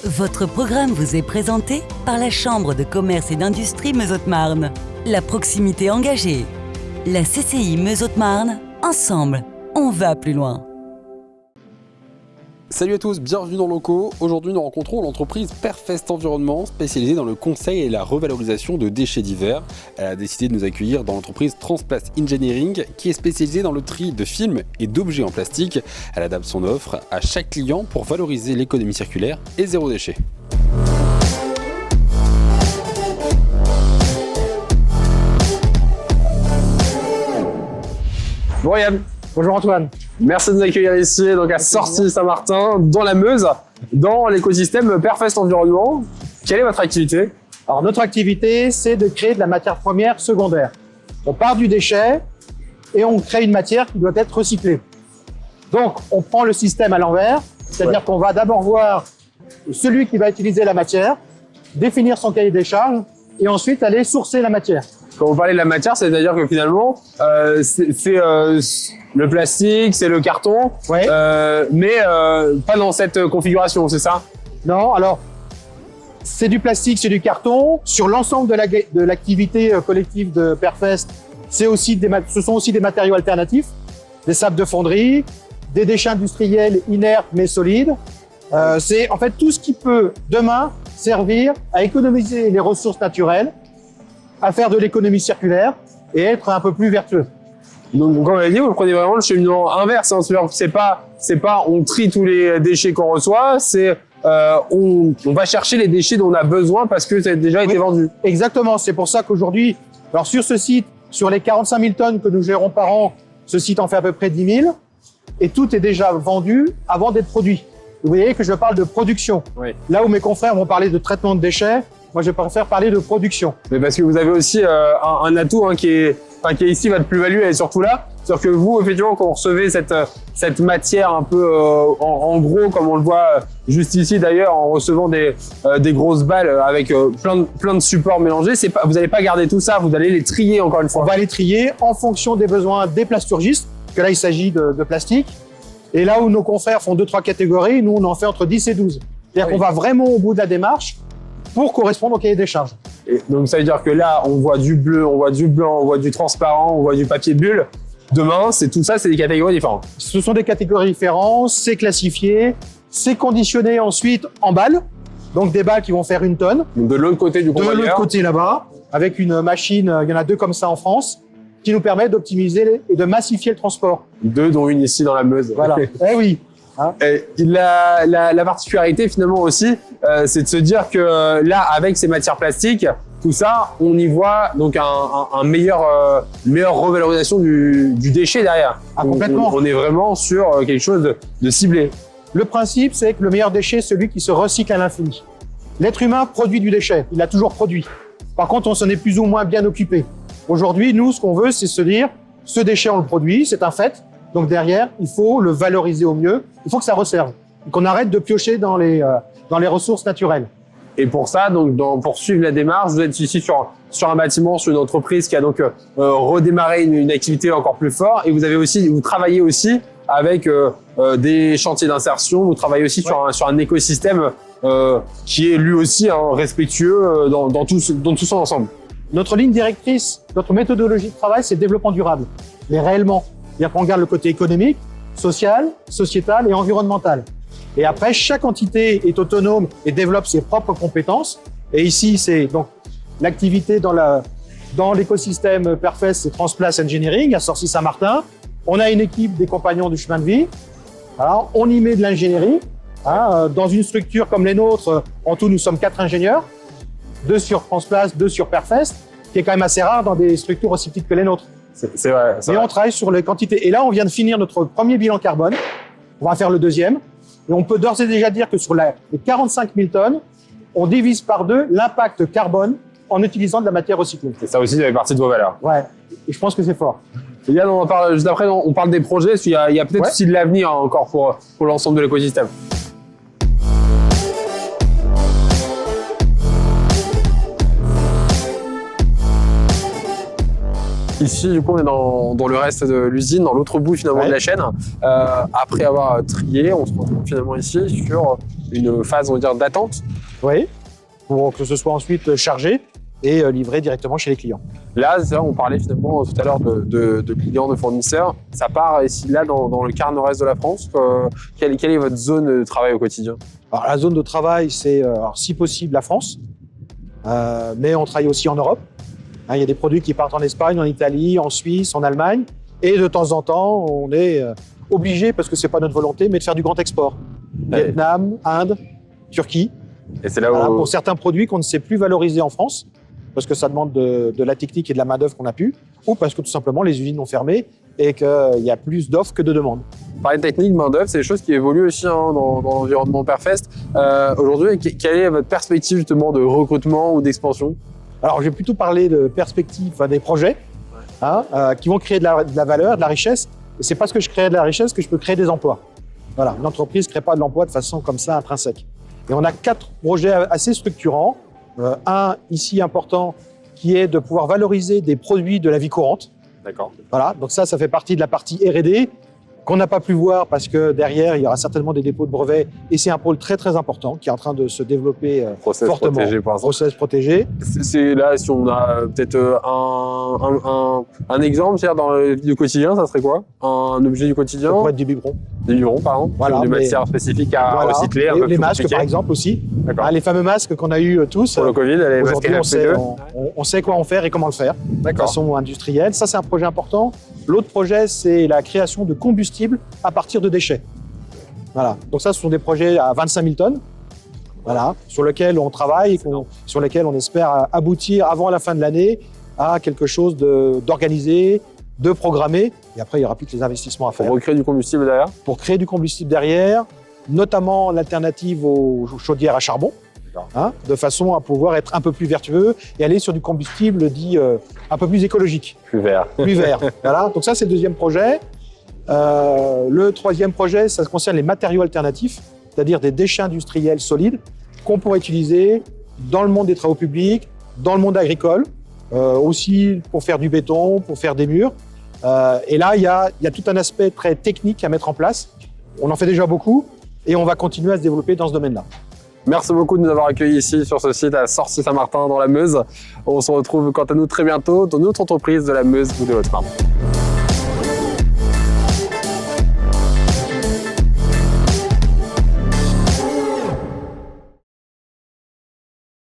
Votre programme vous est présenté par la Chambre de commerce et d'industrie Meuse-Haute-Marne. La proximité engagée. La CCI Meuse-Haute-Marne, ensemble, on va plus loin. Salut à tous, bienvenue dans Locaux. Aujourd'hui, nous rencontrons l'entreprise Perfest Environnement, spécialisée dans le conseil et la revalorisation de déchets divers. Elle a décidé de nous accueillir dans l'entreprise Transplast Engineering, qui est spécialisée dans le tri de films et d'objets en plastique. Elle adapte son offre à chaque client pour valoriser l'économie circulaire et zéro déchet. Bonjour Yann. Bonjour Antoine. Merci de nous accueillir ici, donc à Sorcy-Saint-Martin, dans la Meuse, dans l'écosystème Perfest Environnement. Quelle est votre activité? Alors notre activité, c'est de créer de la matière première secondaire. On part du déchet et on crée une matière qui doit être recyclée. Donc on prend le système à l'envers, c'est-à-dire qu'on va d'abord voir celui qui va utiliser la matière, définir son cahier des charges et ensuite aller sourcer la matière. Quand vous parlez de la matière, c'est-à-dire que finalement, c'est le plastique, c'est le carton, Ouais. mais pas dans cette configuration, c'est ça? Non, alors c'est du plastique, c'est du carton. Sur l'ensemble de l'activité collective de Perfest, ce sont aussi des matériaux alternatifs, des sables de fonderie, des déchets industriels inertes mais solides. C'est en fait tout ce qui peut demain servir à économiser les ressources naturelles, à faire de l'économie circulaire et être un peu plus vertueux. Donc, comme on l'a dit, vous prenez vraiment le cheminement inverse. Hein. C'est pas on trie tous les déchets qu'on reçoit, c'est on va chercher les déchets dont on a besoin parce que ça a déjà été vendu. Exactement. C'est pour ça qu'aujourd'hui, alors sur ce site, sur les 45 000 tonnes que nous gérons par an, ce site en fait à peu près 10 000 et tout est déjà vendu avant d'être produit. Vous voyez que je parle de production. Oui. Là où mes confrères vont parler de traitement de déchets, moi je préfère parler de production. Mais parce que vous avez aussi un atout hein, qui est ici, votre plus-value, elle est surtout là. C'est-à-dire que vous, effectivement, quand vous recevez cette matière un peu en gros, comme on le voit juste ici d'ailleurs, en recevant des grosses balles avec plein de supports mélangés, vous n'allez pas garder tout ça, vous allez les trier encore une fois. On va les trier en fonction des besoins des plasturgistes, parce que là il s'agit de plastique. Et là où nos confrères font 2-3 catégories, nous on en fait entre 10 et 12. C'est-à-dire qu'on va vraiment au bout de la démarche pour correspondre au cahier des charges. Et donc ça veut dire que là, on voit du bleu, on voit du blanc, on voit du transparent, on voit du papier bulle. Demain, c'est des catégories différentes. Ce sont des catégories différentes, c'est classifié, c'est conditionné ensuite en balles, donc des balles qui vont faire 1 tonne. Donc de l'autre côté du De convoyeur. l'autre côté là-bas, avec une machine, il y en a 2 comme ça en France, qui nous permet d'optimiser et de massifier le transport. 2, dont une ici dans la Meuse. Voilà. Eh oui. Hein. Et la particularité finalement aussi, c'est de se dire que là, avec ces matières plastiques, tout ça, on y voit donc une meilleure revalorisation du déchet derrière. Ah, complètement. On est vraiment sur quelque chose de ciblé. Le principe, c'est que le meilleur déchet, c'est celui qui se recycle à l'infini. L'être humain produit du déchet, il l'a toujours produit. Par contre, on s'en est plus ou moins bien occupé. Aujourd'hui, nous, ce qu'on veut, c'est se dire, ce déchet, on le produit, c'est un fait. Donc derrière, il faut le valoriser au mieux. Il faut que ça resserve. Qu'on arrête de piocher dans les ressources naturelles. Et pour ça, donc, pour suivre la démarche, vous êtes ici sur un bâtiment, sur une entreprise qui a donc redémarré une activité encore plus forte. Et vous travaillez aussi avec des chantiers d'insertion. Vous travaillez aussi sur un écosystème qui est lui aussi respectueux dans tout son ensemble. Notre ligne directrice, notre méthodologie de travail, c'est le développement durable. Mais réellement. C'est-à-dire qu'on regarde le côté économique, social, sociétal et environnemental. Et après, chaque entité est autonome et développe ses propres compétences. Et ici, c'est donc l'activité dans l'écosystème Perfest, c'est Transplast Engineering à Sorcy-Saint-Martin. On a une équipe des compagnons du chemin de vie. Alors, on y met de l'ingénierie. Dans une structure comme les nôtres, en tout, nous sommes 4 ingénieurs. 2 sur Transplast, 2 sur Perfest, qui est quand même assez rare dans des structures aussi petites que les nôtres. C'est vrai. Et on travaille sur les quantités. Et là, on vient de finir notre premier bilan carbone. On va faire le deuxième. Et on peut d'ores et déjà dire que sur les 45 000 tonnes, on divise par 2 l'impact carbone en utilisant de la matière recyclée. Et ça aussi, ça fait partie de vos valeurs. Ouais. Et je pense que c'est fort. Et là, on en parle juste après. On parle des projets. Parce qu'il y a peut-être aussi de l'avenir encore pour l'ensemble de l'écosystème. Ici, du coup, on est dans le reste de l'usine, dans l'autre bout finalement de la chaîne. Après avoir trié, on se retrouve finalement ici sur une phase, on va dire, d'attente. Oui, pour que ce soit ensuite chargé et livré directement chez les clients. Là, c'est vrai, on parlait finalement tout à l'heure de clients, de fournisseurs. Ça part ici, là, dans le quart nord-est de la France. Quelle est votre zone de travail au quotidien? Alors, la zone de travail, c'est si possible la France, mais on travaille aussi en Europe. Il y a des produits qui partent en Espagne, en Italie, en Suisse, en Allemagne. Et de temps en temps, on est obligé, parce que ce n'est pas notre volonté, mais de faire du grand export. Vietnam, Inde, Turquie. Et c'est là où... Voilà, pour certains produits qu'on ne sait plus valoriser en France, parce que ça demande de la technique et de la main-d'œuvre qu'on a pu, ou parce que tout simplement les usines ont fermé et qu'il y a plus d'offres que de demandes. Parler de technique, main-d'œuvre, c'est des choses qui évoluent aussi dans l'environnement Perfest. Aujourd'hui, quelle est votre perspective justement de recrutement ou d'expansion? Alors, je vais plutôt parler de perspectives, des projets qui vont créer de la valeur, de la richesse. Et c'est parce que je crée de la richesse que je peux créer des emplois. Voilà, une entreprise ne crée pas de l'emploi de façon comme ça intrinsèque. Et on a 4 projets assez structurants. Un ici important qui est de pouvoir valoriser des produits de la vie courante. D'accord. Voilà, donc ça fait partie de la partie R&D qu'on n'a pas pu voir parce que derrière, il y aura certainement des dépôts de brevets et c'est un pôle très très important qui est en train de se développer Process fortement. Protégé, pour l'instant. Process protégé. C'est là, si on a peut-être un exemple, c'est-à-dire dans le quotidien, ça serait quoi? Un objet du quotidien? Ça pourrait être du biberon. Des biberons, par exemple, Voilà, des matières spécifiques à Voilà. recycler. Les masques, par exemple, aussi. D'accord. Les fameux masques qu'on a eu tous. Pour le Covid, les masques Aujourd'hui, FFP2. on sait quoi en faire et comment le faire de D'accord. façon industrielle. Ça, c'est un projet important. L'autre projet, c'est la création de combustible à partir de déchets. Voilà. Donc ça, ce sont des projets à 25 000 tonnes, voilà, sur lesquels on travaille, sur lesquels on espère aboutir avant la fin de l'année à quelque chose d'organisé, de programmé. Et après, il n'y aura plus que les investissements à faire. Pour recréer du combustible derrière. Pour créer du combustible derrière, notamment l'alternative aux chaudières à charbon, de façon à pouvoir être un peu plus vertueux et aller sur du combustible dit un peu plus écologique. Plus vert. Plus vert. Voilà. Donc ça, c'est le deuxième projet. Le troisième projet, ça concerne les matériaux alternatifs, c'est-à-dire des déchets industriels solides qu'on pourrait utiliser dans le monde des travaux publics, dans le monde agricole, aussi pour faire du béton, pour faire des murs. Et là, il y a tout un aspect très technique à mettre en place. On en fait déjà beaucoup et on va continuer à se développer dans ce domaine-là. Merci beaucoup de nous avoir accueillis ici sur ce site à Sorcier-Saint-Martin dans la Meuse. On se retrouve quant à nous très bientôt dans notre entreprise de la Meuse ou de Haute-Marne.